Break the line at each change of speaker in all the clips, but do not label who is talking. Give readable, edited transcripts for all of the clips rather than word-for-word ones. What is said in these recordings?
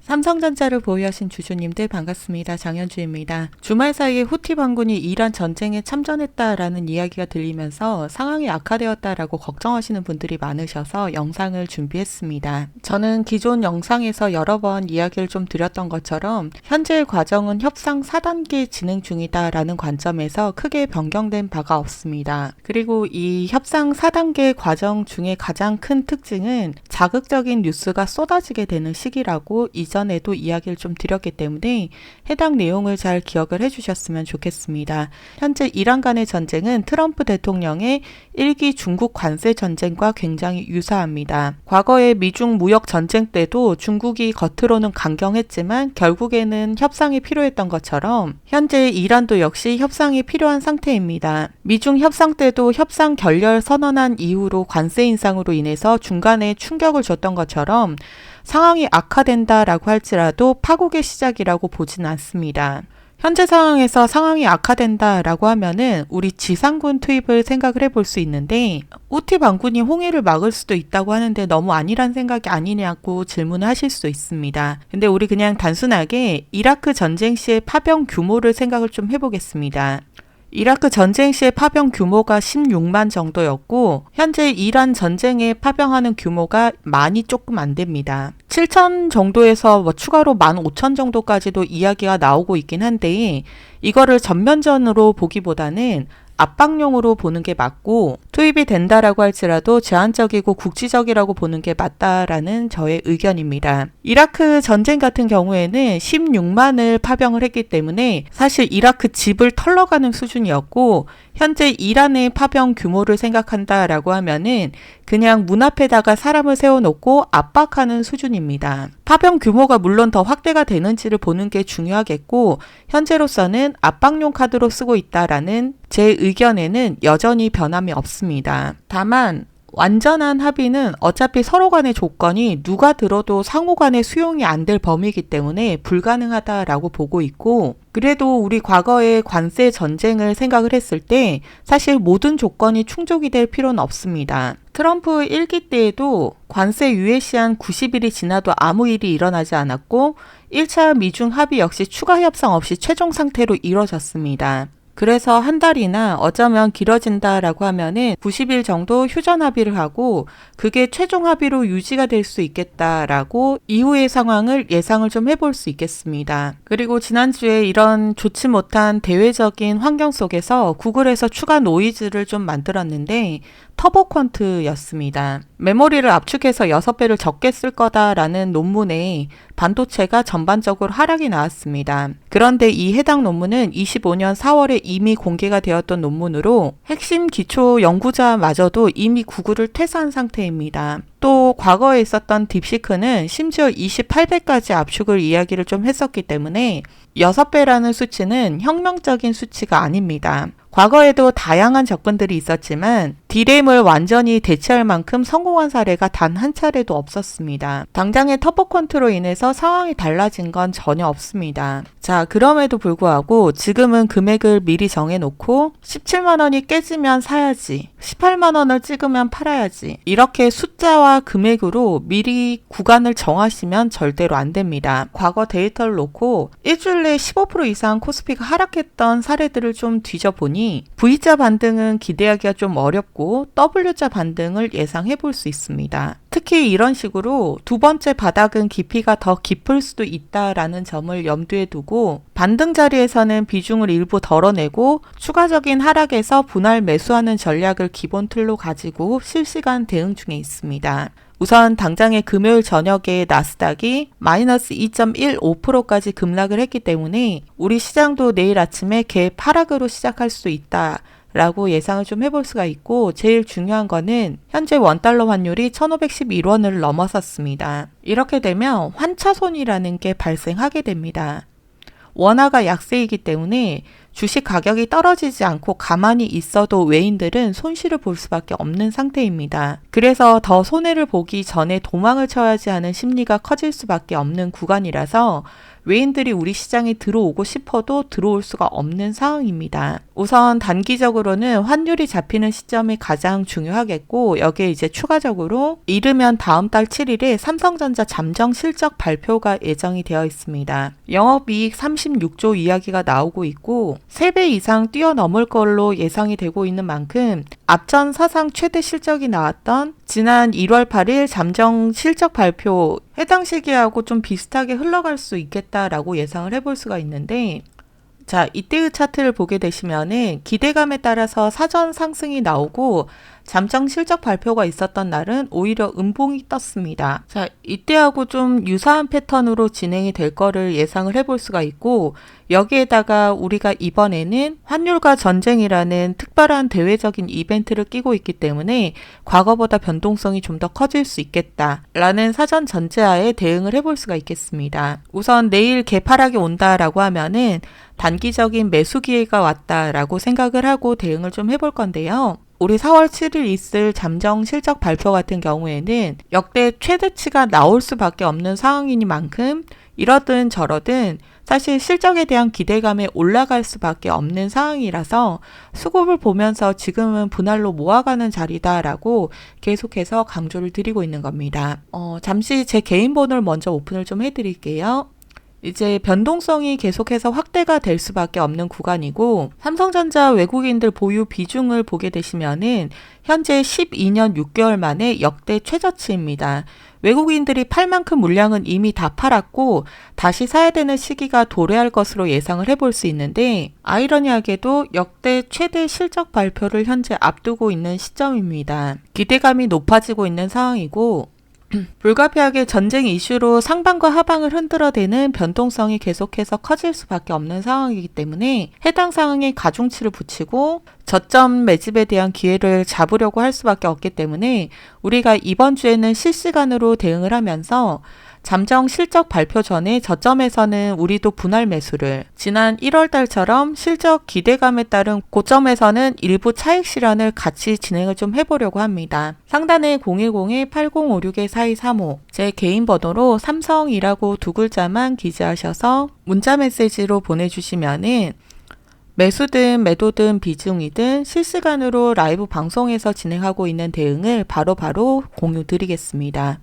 삼성전자를 보유하신 주주님들 반갑습니다. 장현주입니다. 주말 사이에 후티 반군이 이란 전쟁에 참전했다라는 이야기가 들리면서 상황이 악화되었다라고 걱정하시는 분들이 많으셔서 영상을 준비했습니다. 저는 기존 영상에서 여러 번 이야기를 좀 드렸던 것처럼 현재의 과정은 협상 4단계 진행 중이다라는 관점에서 크게 변경된 바가 없습니다. 그리고 이 협상 4단계 과정 중에 가장 큰 특징은 자극적인 뉴스가 쏟아지게 되는 시기라고 이전에도 이야기를 좀 드렸기 때문에 해당 내용을 잘 기억을 해주셨으면 좋겠습니다. 현재 이란 간의 전쟁은 트럼프 대통령의 1기 중국 관세 전쟁과 굉장히 유사합니다. 과거의 미중 무역 전쟁 때도 중국이 겉으로는 강경했지만 결국에는 협상이 필요했던 것처럼 현재 이란도 역시 협상이 필요한 상태입니다. 미중 협상 때도 협상 결렬 선언한 이후로 관세 인상으로 인해서 중간에 충격을 줬던 것처럼 상황이 악화된다라고 할지라도 파국의 시작이라고 보진 않습니다. 현재 상황에서 상황이 악화된다라고 하면은 우리 지상군 투입을 생각을 해볼 수 있는데 후티 반군이 홍해를 막을 수도 있다고 하는데 너무 아니란 생각이 아니냐고 질문을 하실 수 있습니다. 근데 우리 그냥 단순하게 이라크 전쟁 시의 파병 규모를 생각을 좀 해보겠습니다. 이라크 전쟁 시의 파병 규모가 16만 정도였고 현재 이란 전쟁에 파병하는 규모가 만이 조금 안 됩니다. 7천 정도에서 추가로 15,000 정도까지도 이야기가 나오고 있긴 한데 이거를 전면전으로 보기보다는 압박용으로 보는 게 맞고 투입이 된다라고 할지라도 제한적이고 국지적이라고 보는 게 맞다라는 저의 의견입니다. 이라크 전쟁 같은 경우에는 16만을 파병을 했기 때문에 사실 이라크 집을 털러가는 수준이었고 현재 이란의 파병 규모를 생각한다라고 하면은 그냥 문 앞에다가 사람을 세워놓고 압박하는 수준입니다. 파병 규모가 물론 더 확대가 되는지를 보는 게 중요하겠고 현재로서는 압박용 카드로 쓰고 있다라는 제 의견에는 여전히 변함이 없습니다. 다만 완전한 합의는 어차피 서로 간의 조건이 누가 들어도 상호 간의 수용이 안 될 범위이기 때문에 불가능하다라고 보고 있고 그래도 우리 과거의 관세 전쟁을 생각을 했을 때 사실 모든 조건이 충족이 될 필요는 없습니다. 트럼프 1기 때에도 관세 유예 시한 90일이 지나도 아무 일이 일어나지 않았고 1차 미중 합의 역시 추가 협상 없이 최종 상태로 이뤄졌습니다. 그래서 한 달이나 어쩌면 길어진다라고 하면은 90일 정도 휴전 합의를 하고 그게 최종 합의로 유지가 될 수 있겠다라고 이후의 상황을 예상을 좀 해볼 수 있겠습니다. 그리고 지난주에 이런 좋지 못한 대외적인 환경 속에서 구글에서 추가 노이즈를 좀 만들었는데 터보퀀트였습니다. 메모리를 압축해서 6배를 적게 쓸 거다라는 논문에 반도체가 전반적으로 하락이 나왔습니다. 그런데 이 해당 논문은 25년 4월에 이미 공개가 되었던 논문으로 핵심 기초 연구자마저도 이미 구글을 퇴사한 상태입니다. 또 과거에 있었던 딥시크는 심지어 28배까지 압축을 이야기를 좀 했었기 때문에 6배라는 수치는 혁명적인 수치가 아닙니다. 과거에도 다양한 접근들이 있었지만 디램을 완전히 대체할 만큼 성공한 사례가 단 한 차례도 없었습니다. 당장의 터보퀀트로 인해서 상황이 달라진 건 전혀 없습니다. 자, 그럼에도 불구하고 지금은 금액을 미리 정해놓고 17만 원이 깨지면 사야지, 18만 원을 찍으면 팔아야지 이렇게 숫자와 금액으로 미리 구간을 정하시면 절대로 안 됩니다. 과거 데이터를 놓고 일주일 내에 15% 이상 코스피가 하락했던 사례들을 좀 뒤져보니 V자 반등은 기대하기가 좀 어렵고 W자 반등을 예상해 볼 수 있습니다. 특히 이런 식으로 두 번째 바닥은 깊이가 더 깊을 수도 있다라는 점을 염두에 두고 반등 자리에서는 비중을 일부 덜어내고 추가적인 하락에서 분할 매수하는 전략을 기본 틀로 가지고 실시간 대응 중에 있습니다. 우선 당장의 금요일 저녁에 나스닥이 마이너스 2.15%까지 급락을 했기 때문에 우리 시장도 내일 아침에 갭 하락으로 시작할 수 있다. 라고 예상을 좀 해볼 수가 있고 제일 중요한 거는 현재 원달러 환율이 1511원을 넘어섰습니다. 이렇게 되면 환차손이라는 게 발생하게 됩니다. 원화가 약세이기 때문에 주식 가격이 떨어지지 않고 가만히 있어도 외인들은 손실을 볼 수밖에 없는 상태입니다. 그래서 더 손해를 보기 전에 도망을 쳐야지 하는 심리가 커질 수밖에 없는 구간이라서 외인들이 우리 시장에 들어오고 싶어도 들어올 수가 없는 상황입니다. 우선 단기적으로는 환율이 잡히는 시점이 가장 중요하겠고, 여기에 이제 추가적으로 이르면 다음 달 7일에 삼성전자 잠정 실적 발표가 예정이 되어 있습니다. 영업이익 36조 이야기가 나오고 있고 3배 이상 뛰어넘을 걸로 예상이 되고 있는 만큼 앞전 사상 최대 실적이 나왔던 지난 1월 8일 잠정 실적 발표 해당 시기하고 좀 비슷하게 흘러갈 수 있겠다라고 예상을 해볼 수가 있는데, 자, 이때의 차트를 보게 되시면은 기대감에 따라서 사전 상승이 나오고 잠정 실적 발표가 있었던 날은 오히려 음봉이 떴습니다. 자, 이때하고 좀 유사한 패턴으로 진행이 될 거를 예상을 해볼 수가 있고, 여기에다가 우리가 이번에는 환율과 전쟁이라는 특별한 대외적인 이벤트를 끼고 있기 때문에 과거보다 변동성이 좀 더 커질 수 있겠다라는 사전 전제하에 대응을 해볼 수가 있겠습니다. 우선 내일 개파락이 온다라고 하면은 단기적인 매수 기회가 왔다라고 생각을 하고 대응을 좀 해볼 건데요. 우리 4월 7일 있을 잠정 실적 발표 같은 경우에는 역대 최대치가 나올 수밖에 없는 상황이니만큼 이러든 저러든 사실 실적에 대한 기대감에 올라갈 수밖에 없는 상황이라서 수급을 보면서 지금은 분할로 모아가는 자리다라고 계속해서 강조를 드리고 있는 겁니다. 잠시 제 개인 번호를 먼저 오픈을 좀 해드릴게요. 이제 변동성이 계속해서 확대가 될 수밖에 없는 구간이고, 삼성전자 외국인들 보유 비중을 보게 되시면은 현재 12년 6개월 만에 역대 최저치입니다. 외국인들이 팔 만큼 물량은 이미 다 팔았고 다시 사야 되는 시기가 도래할 것으로 예상을 해볼 수 있는데, 아이러니하게도 역대 최대 실적 발표를 현재 앞두고 있는 시점입니다. 기대감이 높아지고 있는 상황이고, 불가피하게 전쟁 이슈로 상방과 하방을 흔들어대는 변동성이 계속해서 커질 수밖에 없는 상황이기 때문에 해당 상황에 가중치를 붙이고 저점 매집에 대한 기회를 잡으려고 할 수밖에 없기 때문에 우리가 이번 주에는 실시간으로 대응을 하면서 잠정 실적 발표 전에 저점에서는 우리도 분할 매수를, 지난 1월 달처럼 실적 기대감에 따른 고점에서는 일부 차익 실현을 같이 진행을 좀 해보려고 합니다. 상단에 010-8056-4235 제 개인 번호로 삼성이라고 두 글자만 기재하셔서 문자 메시지로 보내주시면은 매수든 매도든 비중이든 실시간으로 라이브 방송에서 진행하고 있는 대응을 바로바로 공유 드리겠습니다.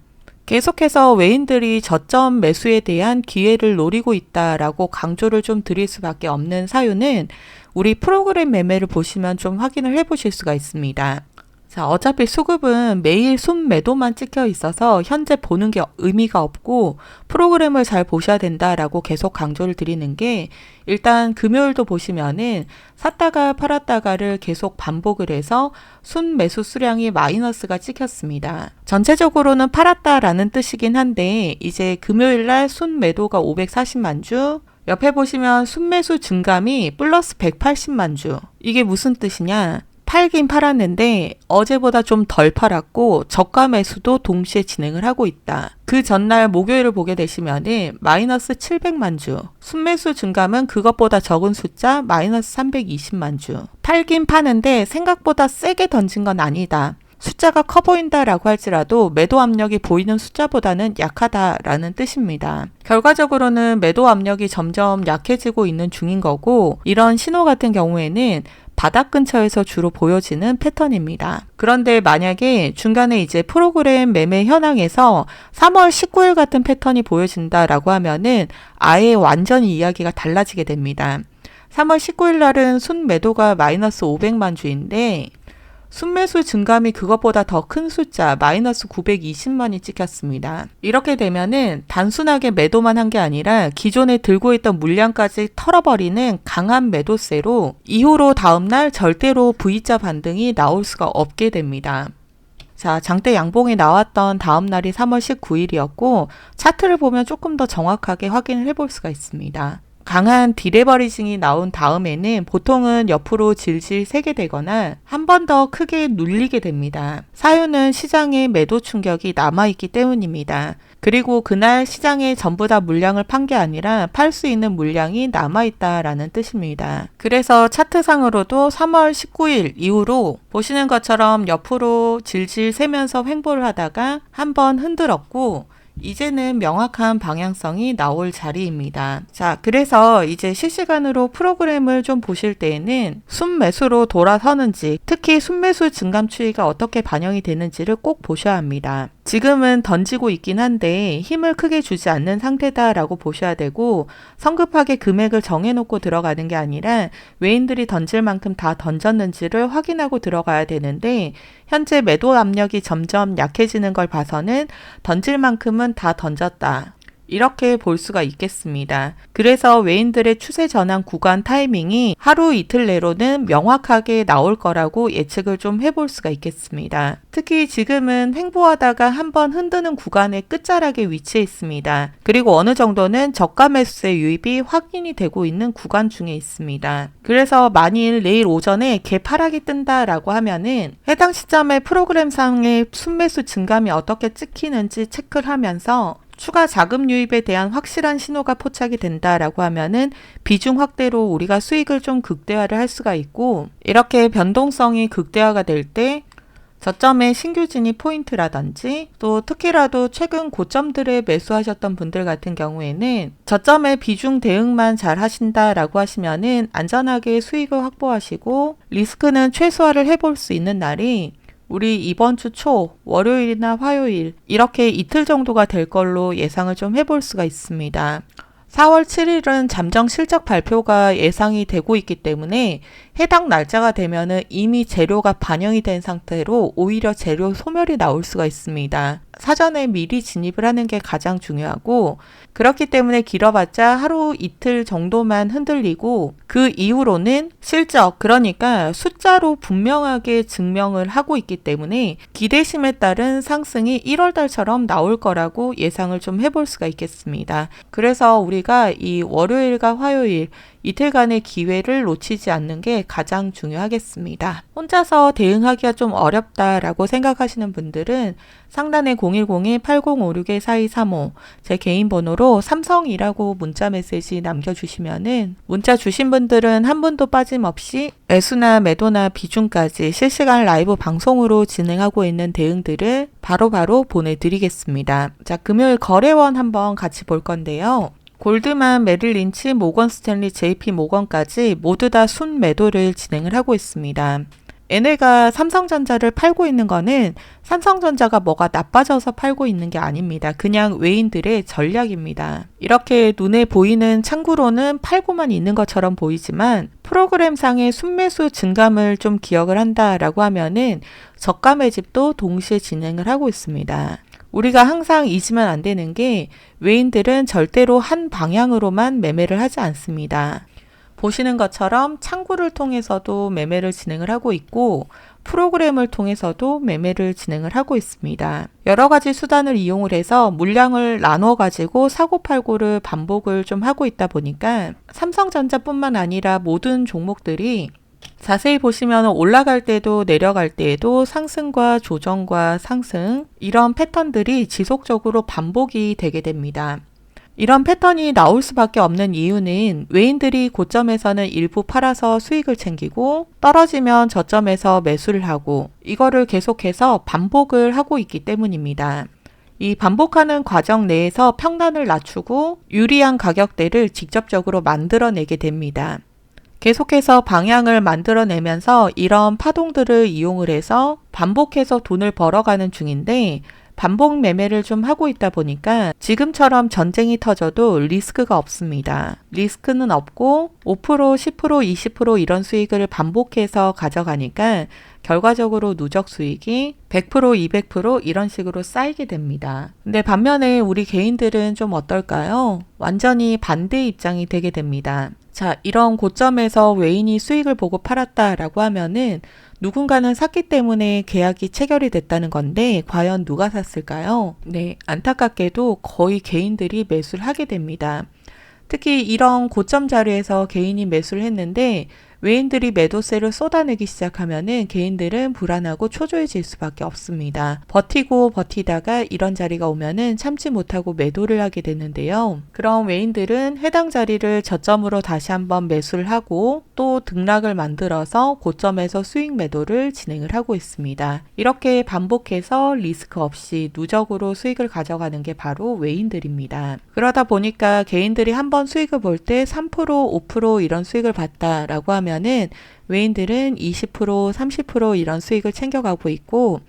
계속해서 외인들이 저점 매수에 대한 기회를 노리고 있다라고 강조를 좀 드릴 수밖에 없는 사유는 우리 프로그램 매매를 보시면 좀 확인을 해보실 수가 있습니다. 자, 어차피 수급은 매일 순매도만 찍혀 있어서 현재 보는 게 의미가 없고 프로그램을 잘 보셔야 된다라고 계속 강조를 드리는 게, 일단 금요일도 보시면은 샀다가 팔았다가를 계속 반복을 해서 순매수 수량이 마이너스가 찍혔습니다. 전체적으로는 팔았다라는 뜻이긴 한데 이제 금요일날 순매도가 540만 주, 옆에 보시면 순매수 증감이 플러스 180만 주. 이게 무슨 뜻이냐? 팔긴 팔았는데 어제보다 좀 덜 팔았고 저가 매수도 동시에 진행을 하고 있다. 그 전날 목요일을 보게 되시면은 마이너스 700만 주, 순매수 증감은 그것보다 적은 숫자 마이너스 320만 주. 팔긴 파는데 생각보다 세게 던진 건 아니다. 숫자가 커 보인다라고 할지라도 매도 압력이 보이는 숫자보다는 약하다라는 뜻입니다. 결과적으로는 매도 압력이 점점 약해지고 있는 중인 거고, 이런 신호 같은 경우에는 바닥 근처에서 주로 보여지는 패턴입니다. 그런데 만약에 중간에 이제 프로그램 매매 현황에서 3월 19일 같은 패턴이 보여진다라고 하면은 아예 완전히 이야기가 달라지게 됩니다. 3월 19일 날은 순매도가 마이너스 500만 주인데 순매수 증감이 그것보다 더 큰 숫자 마이너스 920만이 찍혔습니다. 이렇게 되면은 단순하게 매도만 한 게 아니라 기존에 들고 있던 물량까지 털어버리는 강한 매도세로 이후로 다음날 절대로 V자 반등이 나올 수가 없게 됩니다. 자, 장대 양봉이 나왔던 다음 날이 3월 19일이었고 차트를 보면 조금 더 정확하게 확인을 해볼 수가 있습니다. 강한 디레버리징이 나온 다음에는 보통은 옆으로 질질 새게 되거나 한 번 더 크게 눌리게 됩니다. 사유는 시장의 매도 충격이 남아있기 때문입니다. 그리고 그날 시장에 전부 다 물량을 판 게 아니라 팔 수 있는 물량이 남아있다라는 뜻입니다. 그래서 차트상으로도 3월 19일 이후로 보시는 것처럼 옆으로 질질 새면서 횡보를 하다가 한번 흔들었고 이제는 명확한 방향성이 나올 자리입니다. 자, 그래서 이제 실시간으로 프로그램을 좀 보실 때에는 순매수로 돌아서는지, 특히 순매수 증감 추이가 어떻게 반영이 되는지를 꼭 보셔야 합니다. 지금은 던지고 있긴 한데 힘을 크게 주지 않는 상태다라고 보셔야 되고, 성급하게 금액을 정해놓고 들어가는 게 아니라 외인들이 던질 만큼 다 던졌는지를 확인하고 들어가야 되는데, 현재 매도 압력이 점점 약해지는 걸 봐서는 던질 만큼은 다 던졌다, 이렇게 볼 수가 있겠습니다. 그래서 외인들의 추세 전환 구간 타이밍이 하루 이틀 내로는 명확하게 나올 거라고 예측을 좀 해볼 수가 있겠습니다. 특히 지금은 횡보하다가 한번 흔드는 구간의 끝자락에 위치해 있습니다. 그리고 어느 정도는 저가 매수세 유입이 확인이 되고 있는 구간 중에 있습니다. 그래서 만일 내일 오전에 개파락이 뜬다라고 하면은 해당 시점에 프로그램상의 순매수 증감이 어떻게 찍히는지 체크를 하면서 추가 자금 유입에 대한 확실한 신호가 포착이 된다라고 하면은 비중 확대로 우리가 수익을 좀 극대화를 할 수가 있고, 이렇게 변동성이 극대화가 될 때 저점의 신규 진입 포인트라든지, 또 특히라도 최근 고점들에 매수하셨던 분들 같은 경우에는 저점의 비중 대응만 잘 하신다라고 하시면은 안전하게 수익을 확보하시고 리스크는 최소화를 해볼 수 있는 날이 우리 이번 주 초 월요일이나 화요일, 이렇게 이틀 정도가 될 걸로 예상을 좀 해볼 수가 있습니다. 4월 7일은 잠정 실적 발표가 예상이 되고 있기 때문에 해당 날짜가 되면은 이미 재료가 반영이 된 상태로 오히려 재료 소멸이 나올 수가 있습니다. 사전에 미리 진입을 하는 게 가장 중요하고, 그렇기 때문에 길어봤자 하루 이틀 정도만 흔들리고 그 이후로는 실적, 그러니까 숫자로 분명하게 증명을 하고 있기 때문에 기대심에 따른 상승이 1월달처럼 나올 거라고 예상을 좀 해볼 수가 있겠습니다. 그래서 우리가 이 월요일과 화요일 이틀간의 기회를 놓치지 않는 게 가장 중요하겠습니다. 혼자서 대응하기가 좀 어렵다라고 생각하시는 분들은 상단에 010-8056-4235 제 개인 번호로 삼성이라고 문자 메시지 남겨주시면은, 문자 주신 분들은 한 분도 빠짐없이 매수나 매도나 비중까지 실시간 라이브 방송으로 진행하고 있는 대응들을 바로바로 보내드리겠습니다. 자, 금요일 거래원 한번 같이 볼 건데요. 골드만, 메릴 린치, 모건 스탠리, JP 모건까지 모두 다 순매도를 진행을 하고 있습니다. 얘네가 삼성전자를 팔고 있는 거는 삼성전자가 뭐가 나빠져서 팔고 있는 게 아닙니다. 그냥 외인들의 전략입니다. 이렇게 눈에 보이는 창구로는 팔고만 있는 것처럼 보이지만 프로그램상의 순매수 증감을 좀 기억을 한다라고 하면은 저가 매집도 동시에 진행을 하고 있습니다. 우리가 항상 잊으면 안 되는 게 외인들은 절대로 한 방향으로만 매매를 하지 않습니다. 보시는 것처럼 창구를 통해서도 매매를 진행을 하고 있고 프로그램을 통해서도 매매를 진행을 하고 있습니다. 여러 가지 수단을 이용을 해서 물량을 나눠 가지고 사고팔고를 반복을 좀 하고 있다 보니까 삼성전자뿐만 아니라 모든 종목들이 자세히 보시면 올라갈 때도 내려갈 때에도 상승과 조정과 상승, 이런 패턴들이 지속적으로 반복이 되게 됩니다. 이런 패턴이 나올 수밖에 없는 이유는 외인들이 고점에서는 일부 팔아서 수익을 챙기고 떨어지면 저점에서 매수를 하고 이거를 계속해서 반복을 하고 있기 때문입니다. 이 반복하는 과정 내에서 평단을 낮추고 유리한 가격대를 직접적으로 만들어내게 됩니다. 계속해서 방향을 만들어내면서 이런 파동들을 이용을 해서 반복해서 돈을 벌어가는 중인데, 반복 매매를 좀 하고 있다 보니까 지금처럼 전쟁이 터져도 리스크가 없습니다. 리스크는 없고 5%, 10%, 20% 이런 수익을 반복해서 가져가니까 결과적으로 누적 수익이 100%, 200% 이런 식으로 쌓이게 됩니다. 근데 반면에 우리 개인들은 좀 어떨까요? 완전히 반대 입장이 되게 됩니다. 자, 이런 고점에서 외인이 수익을 보고 팔았다라고 하면은 누군가는 샀기 때문에 계약이 체결이 됐다는 건데 과연 누가 샀을까요? 네, 안타깝게도 거의 개인들이 매수를 하게 됩니다. 특히 이런 고점 자리에서 개인이 매수를 했는데 외인들이 매도세를 쏟아내기 시작하면은 개인들은 불안하고 초조해질 수밖에 없습니다. 버티고 버티다가 이런 자리가 오면은 참지 못하고 매도를 하게 되는데요. 그럼 외인들은 해당 자리를 저점으로 다시 한번 매수를 하고 또 등락을 만들어서 고점에서 수익 매도를 진행을 하고 있습니다. 이렇게 반복해서 리스크 없이 누적으로 수익을 가져가는 게 바로 외인들입니다. 그러다 보니까 개인들이 한번 수익을 볼 때 3%, 5% 이런 수익을 봤다라고 하면은 외인들은 20%, 30% 이런 수익을 챙겨가고 있고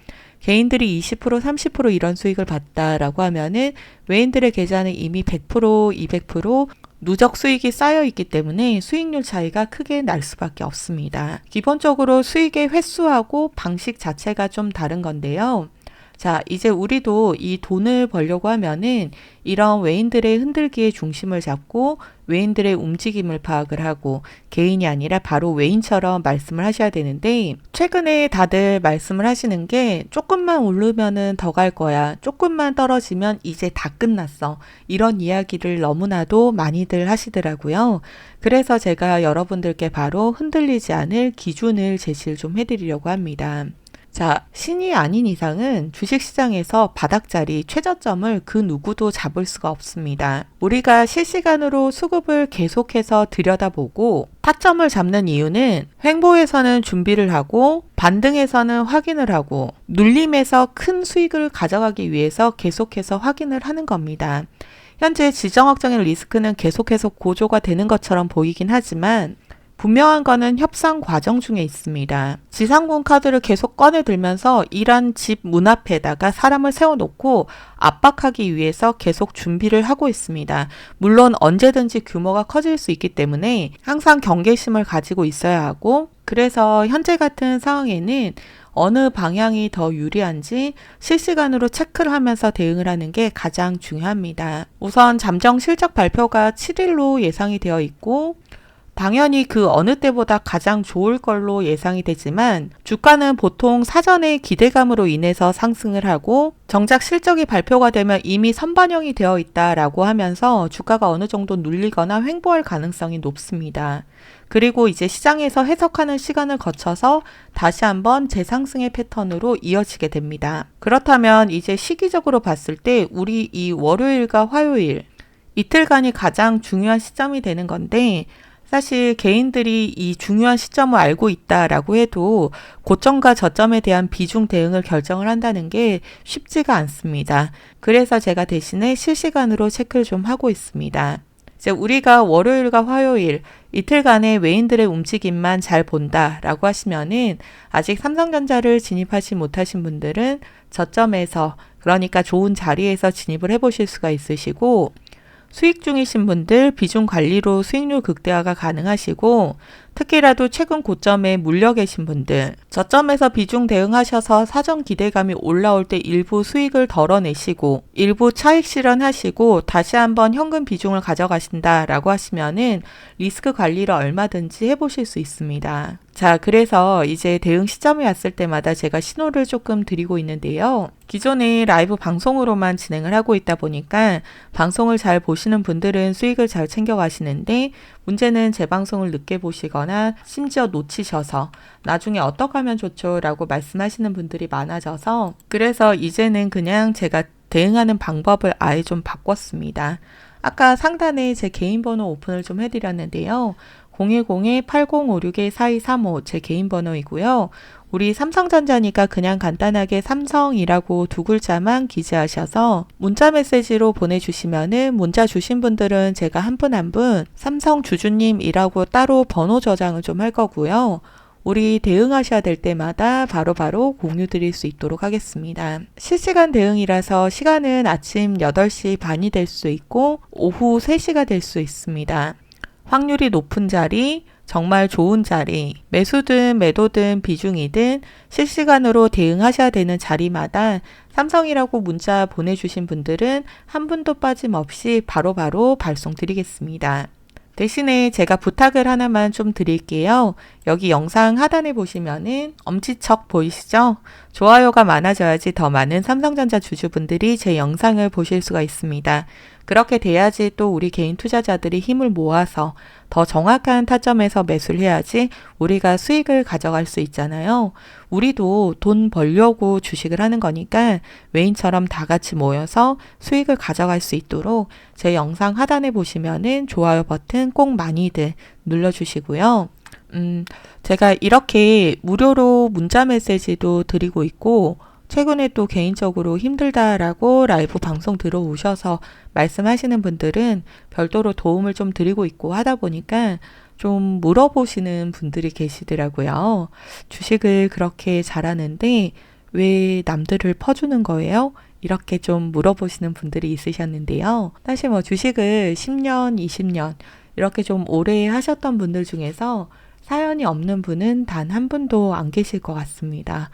개인들이 20%, 30% 이런 수익을 봤다라고 하면은 외인들의 계좌는 이미 100%, 200% 누적 수익이 쌓여 있기 때문에 수익률 차이가 크게 날 수밖에 없습니다. 기본적으로 수익의 횟수하고 방식 자체가 좀 다른 건데요. 자, 이제 우리도 이 돈을 벌려고 하면은 이런 외인들의 흔들기의 중심을 잡고 외인들의 움직임을 파악을 하고 개인이 아니라 바로 외인처럼 말씀을 하셔야 되는데 최근에 다들 말씀을 하시는 게 조금만 오르면은 더 갈 거야. 조금만 떨어지면 이제 다 끝났어. 이런 이야기를 너무나도 많이들 하시더라고요. 그래서 제가 여러분들께 바로 흔들리지 않을 기준을 제시를 좀 해드리려고 합니다. 자, 신이 아닌 이상은 주식시장에서 바닥자리 최저점을 그 누구도 잡을 수가 없습니다. 우리가 실시간으로 수급을 계속해서 들여다보고 타점을 잡는 이유는 횡보에서는 준비를 하고 반등에서는 확인을 하고 눌림에서 큰 수익을 가져가기 위해서 계속해서 확인을 하는 겁니다. 현재 지정학적인 리스크는 계속해서 고조가 되는 것처럼 보이긴 하지만 분명한 거는 협상 과정 중에 있습니다. 지상군 카드를 계속 꺼내 들면서 이란 집 문 앞에다가 사람을 세워놓고 압박하기 위해서 계속 준비를 하고 있습니다. 물론 언제든지 규모가 커질 수 있기 때문에 항상 경계심을 가지고 있어야 하고 그래서 현재 같은 상황에는 어느 방향이 더 유리한지 실시간으로 체크를 하면서 대응을 하는 게 가장 중요합니다. 우선 잠정 실적 발표가 7일로 예상이 되어 있고 당연히 그 어느 때보다 가장 좋을 걸로 예상이 되지만 주가는 보통 사전에 기대감으로 인해서 상승을 하고 정작 실적이 발표가 되면 이미 선반영이 되어 있다라고 하면서 주가가 어느 정도 눌리거나 횡보할 가능성이 높습니다. 그리고 이제 시장에서 해석하는 시간을 거쳐서 다시 한번 재상승의 패턴으로 이어지게 됩니다. 그렇다면 이제 시기적으로 봤을 때 우리 이 월요일과 화요일 이틀간이 가장 중요한 시점이 되는 건데 사실 개인들이 이 중요한 시점을 알고 있다라고 해도 고점과 저점에 대한 비중 대응을 결정을 한다는 게 쉽지가 않습니다. 그래서 제가 대신에 실시간으로 체크를 좀 하고 있습니다. 이제 우리가 월요일과 화요일 이틀간의 외인들의 움직임만 잘 본다라고 하시면은 아직 삼성전자를 진입하지 못하신 분들은 저점에서 그러니까 좋은 자리에서 진입을 해보실 수가 있으시고 수익 중이신 분들 비중 관리로 수익률 극대화가 가능하시고 특히라도 최근 고점에 물려 계신 분들 저점에서 비중 대응하셔서 사전 기대감이 올라올 때 일부 수익을 덜어내시고 일부 차익 실현하시고 다시 한번 현금 비중을 가져가신다라고 하시면은 리스크 관리를 얼마든지 해보실 수 있습니다. 자, 그래서 이제 대응 시점이 왔을 때마다 제가 신호를 조금 드리고 있는데요. 기존에 라이브 방송으로만 진행을 하고 있다 보니까 방송을 잘 보시는 분들은 수익을 잘 챙겨가시는데 문제는 제 방송을 늦게 보시거나 심지어 놓치셔서 나중에 어떻게 하면 좋죠? 라고 말씀하시는 분들이 많아져서 그래서 이제는 그냥 제가 대응하는 방법을 아예 좀 바꿨습니다. 아까 상단에 제 개인 번호 오픈을 좀 해드렸는데요. 010-8056-4235 제 개인 번호이고요. 우리 삼성전자니까 그냥 간단하게 삼성이라고 두 글자만 기재하셔서 문자 메시지로 보내주시면은 문자 주신 분들은 제가 한 분 한 분 삼성 주주님이라고 따로 번호 저장을 좀 할 거고요. 우리 대응하셔야 될 때마다 바로바로 공유 드릴 수 있도록 하겠습니다. 실시간 대응이라서 시간은 아침 8시 반이 될 수 있고 오후 3시가 될 수 있습니다. 확률이 높은 자리, 정말 좋은 자리, 매수든 매도든 비중이든 실시간으로 대응하셔야 되는 자리마다 삼성이라고 문자 보내주신 분들은 한 분도 빠짐없이 바로바로 발송 드리겠습니다. 대신에 제가 부탁을 하나만 좀 드릴게요. 여기 영상 하단에 보시면은 엄지척 보이시죠? 좋아요가 많아져야지 더 많은 삼성전자 주주분들이 제 영상을 보실 수가 있습니다. 그렇게 돼야지 또 우리 개인 투자자들이 힘을 모아서 더 정확한 타점에서 매수를 해야지 우리가 수익을 가져갈 수 있잖아요. 우리도 돈 벌려고 주식을 하는 거니까 외인처럼 다 같이 모여서 수익을 가져갈 수 있도록 제 영상 하단에 보시면은 좋아요 버튼 꼭 많이들 눌러주시고요. 제가 이렇게 무료로 문자 메시지도 드리고 있고, 최근에 또 개인적으로 힘들다라고 라이브 방송 들어오셔서 말씀하시는 분들은 별도로 도움을 좀 드리고 있고 하다 보니까 좀 물어보시는 분들이 계시더라고요. 주식을 그렇게 잘하는데 왜 남들을 퍼주는 거예요? 이렇게 좀 물어보시는 분들이 있으셨는데요. 사실 뭐 주식을 10년, 20년 이렇게 좀 오래 하셨던 분들 중에서 사연이 없는 분은 단 한 분도 안 계실 것 같습니다.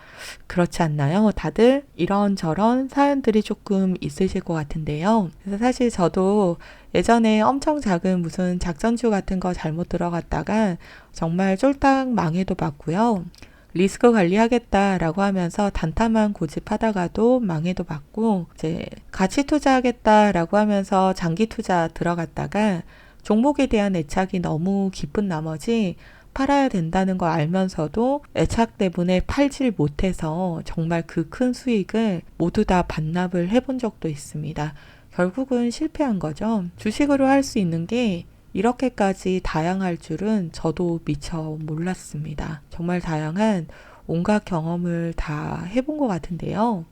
그렇지 않나요? 다들 이런저런 사연들이 조금 있으실 것 같은데요. 그래서 사실 저도 예전에 엄청 작은 무슨 작전주 같은 거 잘못 들어갔다가 정말 쫄딱 망해도 봤고요. 리스크 관리하겠다라고 하면서 단타만 고집하다가도 망해도 봤고, 이제 가치 투자하겠다라고 하면서 장기 투자 들어갔다가 종목에 대한 애착이 너무 깊은 나머지 팔아야 된다는 거 알면서도 애착 때문에 팔질 못해서 정말 그 큰 수익을 모두 다 반납을 해본 적도 있습니다. 결국은 실패한 거죠. 주식으로 할 수 있는 게 이렇게까지 다양할 줄은 저도 미처 몰랐습니다. 정말 다양한 온갖 경험을 다 해본 것 같은데요.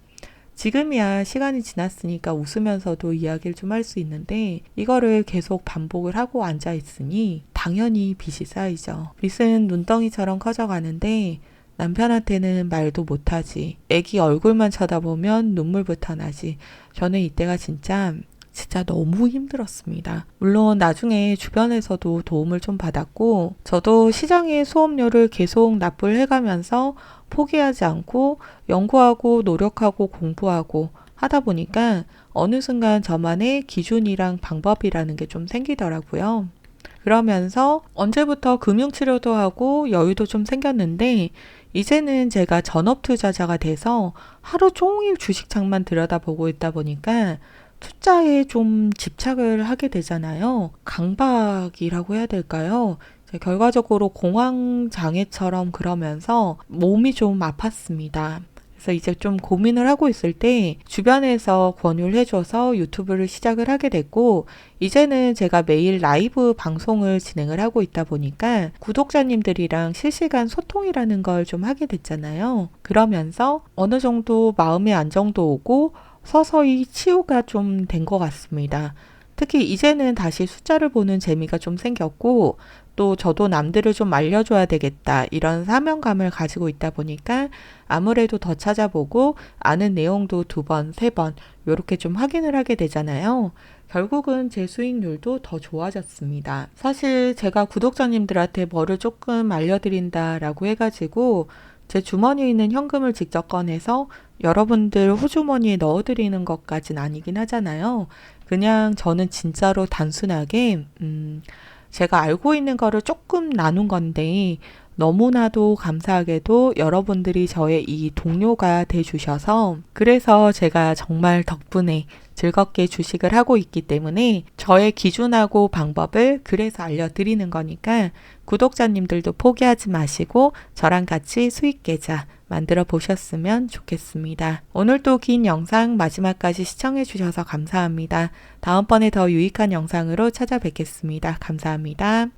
지금이야 시간이 지났으니까 웃으면서도 이야기를 좀 할 수 있는데 이거를 계속 반복을 하고 앉아 있으니 당연히 빚이 쌓이죠. 빚은 눈덩이처럼 커져가는데 남편한테는 말도 못하지. 애기 얼굴만 쳐다보면 눈물부터 나지. 저는 이때가 진짜 너무 힘들었습니다. 물론 나중에 주변에서도 도움을 좀 받았고 저도 시장의 수업료를 계속 납부를 해가면서 포기하지 않고 연구하고 노력하고 공부하고 하다 보니까 어느 순간 저만의 기준이랑 방법이라는 게 좀 생기더라고요. 그러면서 언제부터 금융치료도 하고 여유도 좀 생겼는데 이제는 제가 전업 투자자가 돼서 하루 종일 주식창만 들여다보고 있다 보니까 숫자에 좀 집착을 하게 되잖아요. 강박이라고 해야 될까요? 결과적으로 공황장애처럼 그러면서 몸이 좀 아팠습니다. 그래서 이제 좀 고민을 하고 있을 때 주변에서 권유를 해줘서 유튜브를 시작을 하게 됐고 이제는 제가 매일 라이브 방송을 진행을 하고 있다 보니까 구독자님들이랑 실시간 소통이라는 걸 좀 하게 됐잖아요. 그러면서 어느 정도 마음의 안정도 오고 서서히 치유가 좀 된 것 같습니다. 특히 이제는 다시 숫자를 보는 재미가 좀 생겼고 또 저도 남들을 좀 알려줘야 되겠다 이런 사명감을 가지고 있다 보니까 아무래도 더 찾아보고 아는 내용도 2번, 3번 이렇게 좀 확인을 하게 되잖아요. 결국은 제 수익률도 더 좋아졌습니다. 사실 제가 구독자님들한테 뭐를 조금 알려드린다라고 해가지고 제 주머니에 있는 현금을 직접 꺼내서 여러분들 호주머니에 넣어드리는 것까진 아니긴 하잖아요. 그냥 저는 진짜로 단순하게 제가 알고 있는 거를 조금 나눈 건데 너무나도 감사하게도 여러분들이 저의 이 동료가 돼주셔서 그래서 제가 정말 덕분에 즐겁게 주식을 하고 있기 때문에 저의 기준하고 방법을 그래서 알려드리는 거니까 구독자님들도 포기하지 마시고 저랑 같이 수익 계좌 만들어 보셨으면 좋겠습니다. 오늘도 긴 영상 마지막까지 시청해 주셔서 감사합니다. 다음번에 더 유익한 영상으로 찾아뵙겠습니다. 감사합니다.